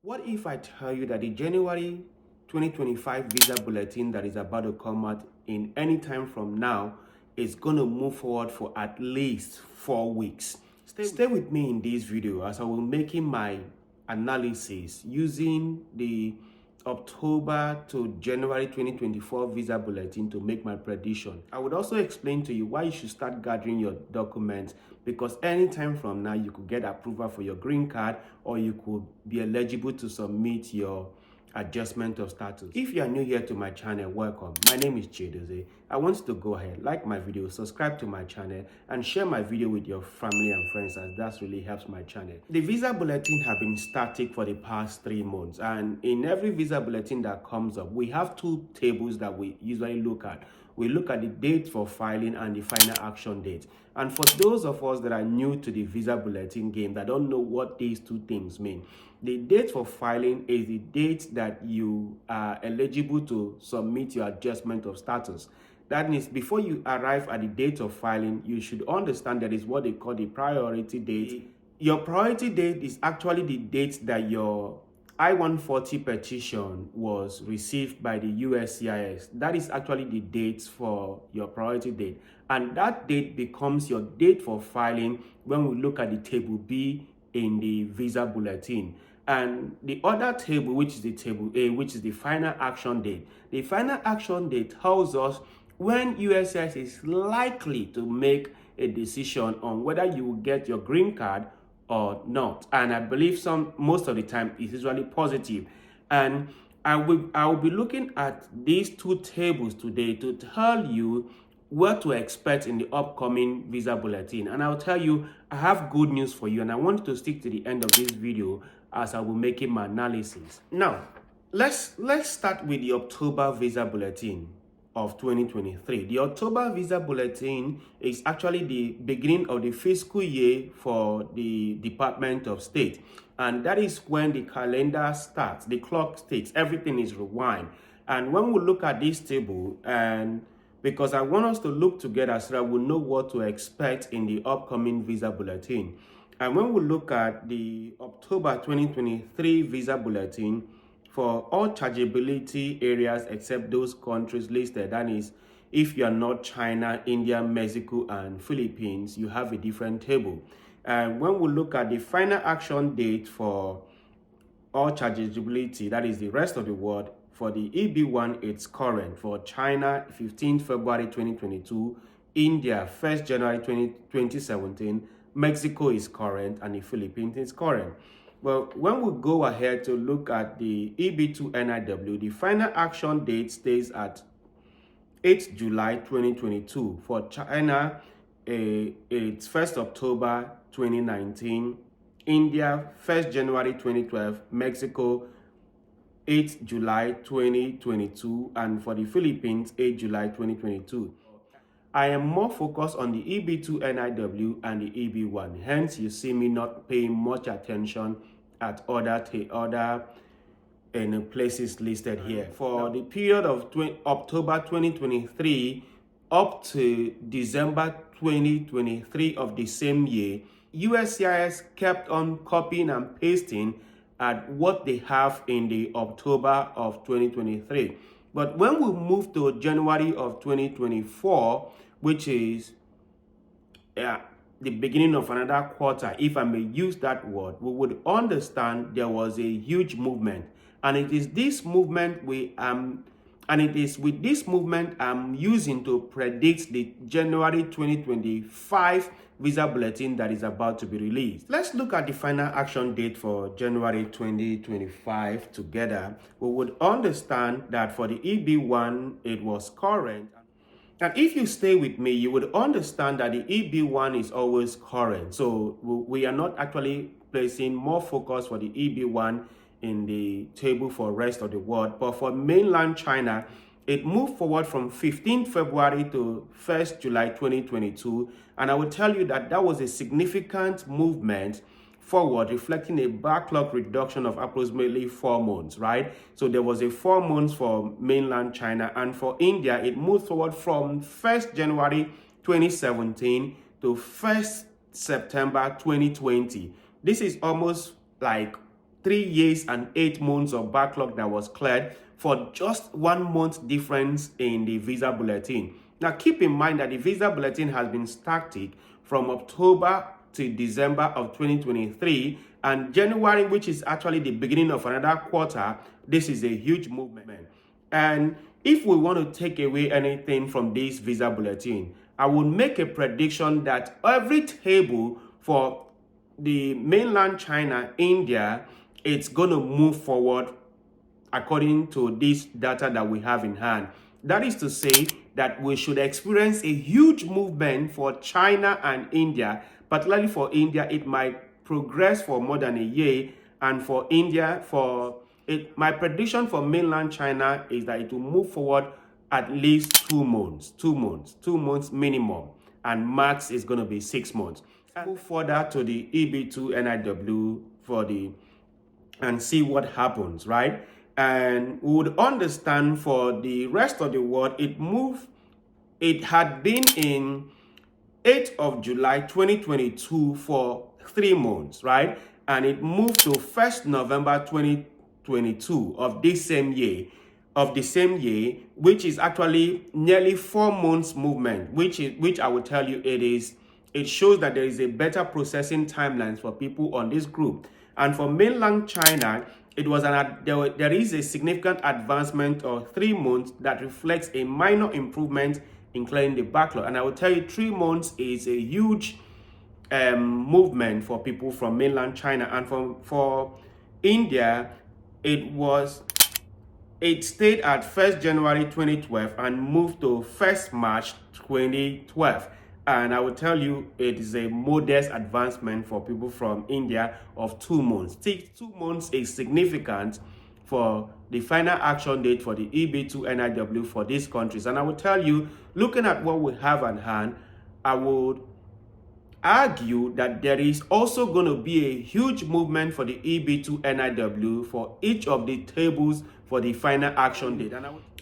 What if I tell you that the January 2025 Visa Bulletin that is about to come out in any time from now is going to move forward for at least 4 weeks? Stay with me in this video as I will be making my analysis using the October to January 2024 Visa Bulletin to make my prediction. I would also explain to you why you should start gathering your documents, because anytime from now you could get approval for your green card or you could be eligible to submit your adjustment of status. If you are new here to my channel, welcome. My name is Dozikaho. I want you to go ahead, like my video, subscribe to my channel, and share my video with your family and friends, as that really helps my channel. The Visa Bulletin have been static for the past 3 months, and in every Visa Bulletin that comes up, we have 2 tables that we usually look at. We look at the date for filing and the final action date. And for those of us that are new to the Visa Bulletin game, that don't know what these 2 things mean, the date for filing is the date that you are eligible to submit your adjustment of status. That means before you arrive at the date of filing, you should understand that is what they call the priority date. Your priority date is actually the date that your I-140 petition was received by the USCIS. That is actually the date for your priority date. And that date becomes your date for filing when we look at the table B in the Visa Bulletin. And the other table, which is the table A, which is the final action date. The final action date tells us when USCIS is likely to make a decision on whether you will get your green card or not. And I believe most of the time it's usually positive. And I will be looking at these 2 tables today to tell you what to expect in the upcoming Visa Bulletin. And I'll tell you, I have good news for you, and I want you to stick to the end of this video as I will be making my analysis. Now, let's start with the October Visa Bulletin of 2023. The October Visa Bulletin is actually the beginning of the fiscal year for the Department of State. And that is when the calendar starts, the clock ticks, everything is rewind. And when we look at this table, and because I want us to look together so that we'll know what to expect in the upcoming Visa Bulletin. And when we look at the October 2023 Visa Bulletin, for all chargeability areas except those countries listed, that is, if you are not China, India, Mexico, and Philippines, you have a different table. And when we look at the final action date for all chargeability, that is the rest of the world, for the EB1, it's current. For China, 15th February 2022, India, 1st January 2017, Mexico is current, and the Philippines is current. Well, when we go ahead to look at the EB2 NIW, the final action date stays at 8th July 2022. For China, it's 1st October 2019. India, 1st January 2012. Mexico, 8th July 2022. And for the Philippines, 8th July 2022. I am more focused on the EB2 NIW and the EB1. Hence, you see me not paying much attention at other places listed here. For the period of October 2023 up to December 2023 of the same year, USCIS kept on copying and pasting at what they have in the October of 2023. But when we move to January of 2024, which is the beginning of another quarter, if I may use that word, we would understand there was a huge movement. And it is this movement with this movement I'm using to predict the January 2025 Visa Bulletin that is about to be released. Let's look at the final action date for January 2025 together. We would understand that for the EB1, it was current. And if you stay with me, you would understand that the EB1 is always current. So we are not actually placing more focus for the EB1 in the table for rest of the world. But for mainland China, it moved forward from 15th February to 1st July 2022. And I will tell you that that was a significant movement forward, reflecting a backlog reduction of approximately 4 months, right? So there was a 4 months for mainland China, and for India, it moved forward from 1st January 2017 to 1st September 2020. This is almost like 3 years and 8 months of backlog that was cleared for just 1 month difference in the Visa Bulletin. Now, keep in mind that the Visa Bulletin has been static from October to December of 2023, and January, which is actually the beginning of another quarter, this is a huge movement. And if we want to take away anything from this Visa Bulletin, I would make a prediction that every table for the mainland China, India, it's going to move forward according to this data that we have in hand. That is to say that we should experience a huge movement for China and India. Particularly for India, it might progress for more than a year, and for India, my prediction for mainland China is that it will move forward at least 2 months, 2 months minimum, and max is going to be 6 months. Move further to the EB2 NIW and see what happens, right? And we would understand for the rest of the world, it had been in 8th of July 2022 for 3 months, right? And it moved to 1st November 2022 of the same year, which is actually nearly 4 months movement, which I will tell you it shows that there is a better processing timelines for people on this group. And for mainland China, there is a significant advancement of 3 months that reflects a minor improvement in clearing the backlog. And I will tell you, 3 months is a huge movement for people from mainland China. And for India, it stayed at 1st January 2012 and moved to 1st March 2012. And I will tell you, it is a modest advancement for people from India of 2 months. 2 months is significant for the final action date for the EB2 NIW for these countries. And I will tell you, looking at what we have at hand, I would argue that there is also going to be a huge movement for the EB2 NIW for each of the tables for the final action date.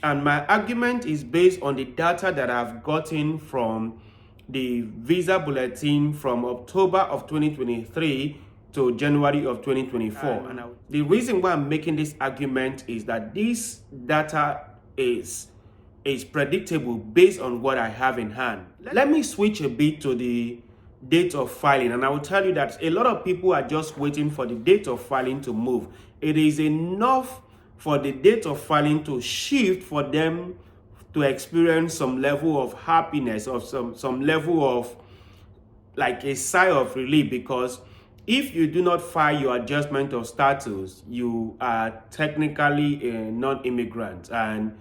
And my argument is based on the data that I've gotten from the Visa Bulletin from October of 2023 to January of 2024. And the reason why I'm making this argument is that this data is predictable based on what I have in hand. Let me switch a bit to the date of filing, and I will tell you that a lot of people are just waiting for the date of filing to move. It is enough for the date of filing to shift for them to experience some level of happiness, or some level of like a sigh of relief, because if you do not file your adjustment of status, you are technically a non-immigrant and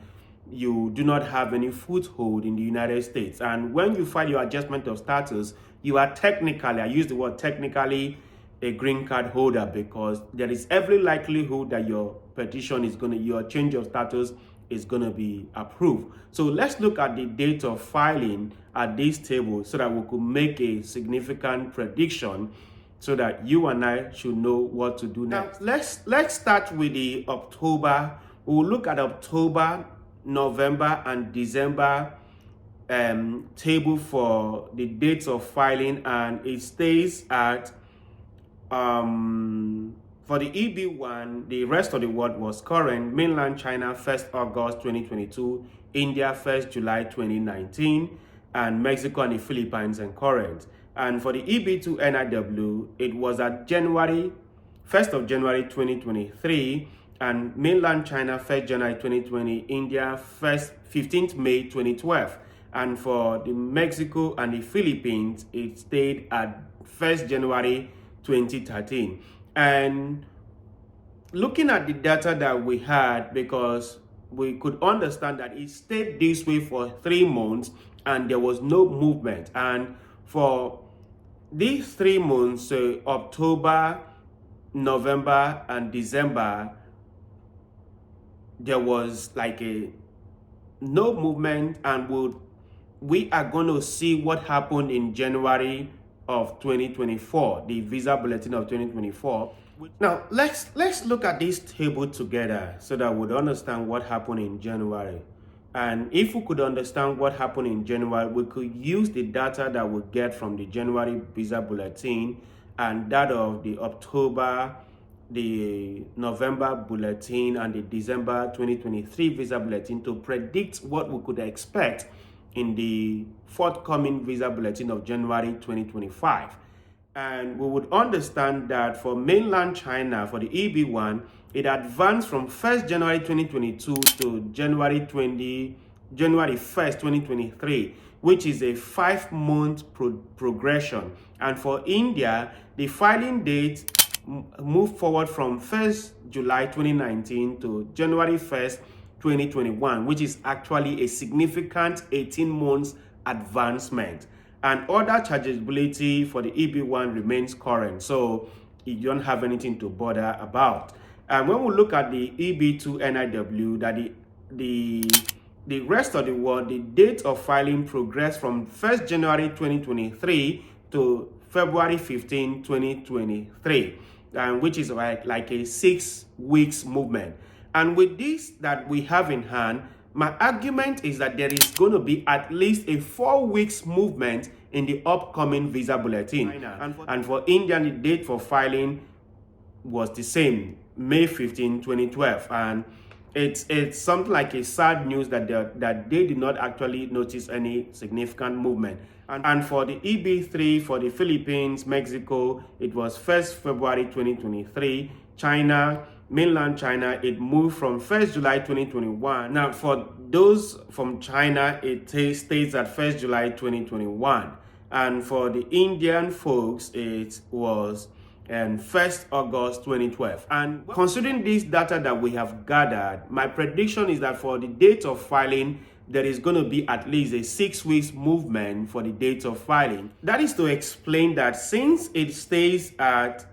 you do not have any foothold in the United States. And when you file your adjustment of status, you are technically, I use the word technically, a green card holder, because there is every likelihood that your petition your change of status is going to be approved. So let's look at the date of filing at this table so that we could make a significant prediction so that you and I should know what to do next. Now, let's start with the October. We'll look at October, November, and December table for the dates of filing, and it stays at for the EB1, the rest of the world was current. Mainland China, 1st August 2022, India, 1st July 2019, and Mexico and the Philippines and current. And for the EB2 NIW, it was at 1st of January 2023, and mainland China, 1st January 2020, India, 15th May 2012. And for the Mexico and the Philippines, it stayed at 1st January 2013. And looking at the data that we had, because we could understand that it stayed this way for 3 months and there was no movement. And for these 3 months, so October, November, and December, there was like no movement, and we are going to see what happened in January of 2024, the Visa Bulletin of 2024. Now, let's look at this table together so that we'd understand what happened in January. And if we could understand what happened in January, we could use the data that we get from the January Visa Bulletin and that of the October the November bulletin and the December 2023 Visa Bulletin to predict what we could expect in the forthcoming Visa Bulletin of January 2025. And we would understand that for mainland China, for the EB1, it advanced from 1st January 2022 to January 1st, 2023, which is a 5-month progression. And for India, the filing date moved forward from 1st July 2019 to January 1st, 2021, which is actually a significant 18 months advancement. And other chargeability for the EB1 remains current, so you don't have anything to bother about. And when we look at the EB2 NIW, that the rest of the world, the date of filing progressed from 1st January 2023 to February 15, 2023, which is like a 6 weeks movement. And with this that we have in hand, my argument is that there is going to be at least a 4 weeks movement in the upcoming Visa Bulletin. And for India, the date for filing was the same, May 15, 2012. And it's something like a sad news that they did not actually notice any significant movement. And for the EB3, for the Philippines, Mexico, it was 1st February 2023. China, mainland China, it moved from 1st July 2021. Now, for those from China, it stays at 1st July 2021. And for the Indian folks, it was 1st August 2012. And considering this data that we have gathered, my prediction is that for the date of filing, there is going to be at least a 6 weeks movement for the date of filing. That is to explain that since it stays at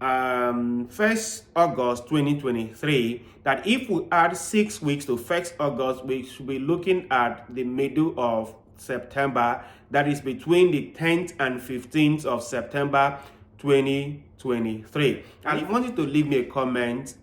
1st August 2023, that if we add 6 weeks to 1st August, we should be looking at the middle of September, that is between the 10th and 15th of September 2023. And I want you to leave me a comment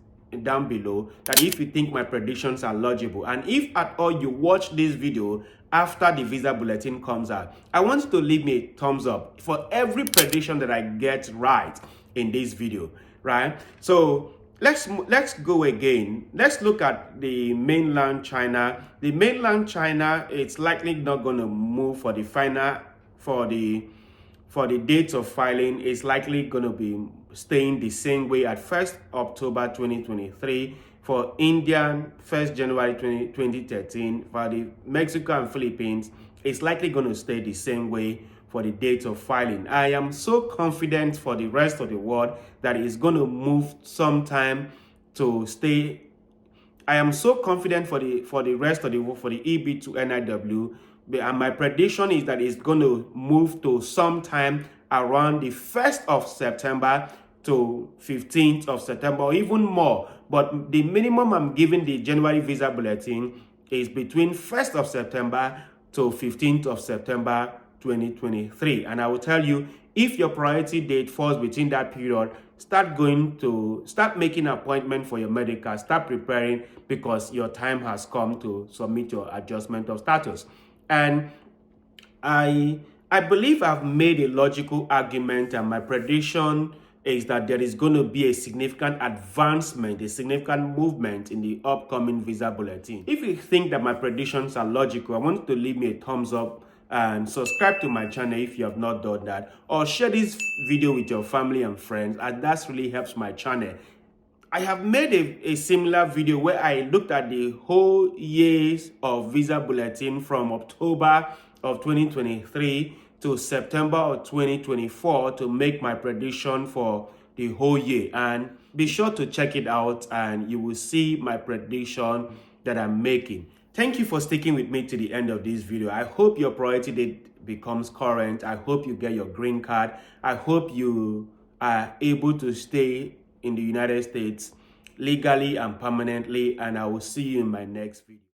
down below that if you think my predictions are logical, and if at all you watch this video after the Visa Bulletin comes out, I want you to leave me a thumbs up for every prediction that I get right in this video, right? So let's go again. Let's look at the mainland China. The mainland China, it's likely not going to move for the final, for the dates of filing. Is likely going to be staying the same way at 1st October 2023. For India, 1st January 2013. For the Mexico and Philippines, it's likely going to stay the same way for the date of filing. I am so confident for the rest of the world that it's going to move sometime to stay. I am so confident for the rest of the world, for the EB2 NIW, and my prediction is that it's going to move to sometime around the 1st of September to 15th of September, or even more. But the minimum I'm giving the January Visa Bulletin is between 1st of September to 15th of September 2023. And I will tell you, if your priority date falls between that period, start making an appointment for your medical, start preparing, because your time has come to submit your adjustment of status. And I believe I've made a logical argument, and my prediction is that there is going to be a significant advancement, a significant movement in the upcoming Visa Bulletin. If you think that my predictions are logical, I want you to leave me a thumbs up and subscribe to my channel if you have not done that, or share this video with your family and friends, and that really helps my channel. I have made a similar video where I looked at the whole years of Visa Bulletin from October of 2023 to September of 2024 to make my prediction for the whole year. And be sure to check it out, and you will see my prediction that I'm making. Thank you for sticking with me to the end of this video. I hope your priority date becomes current. I hope you get your green card. I hope you are able to stay in the United States legally and permanently, and I will see you in my next video.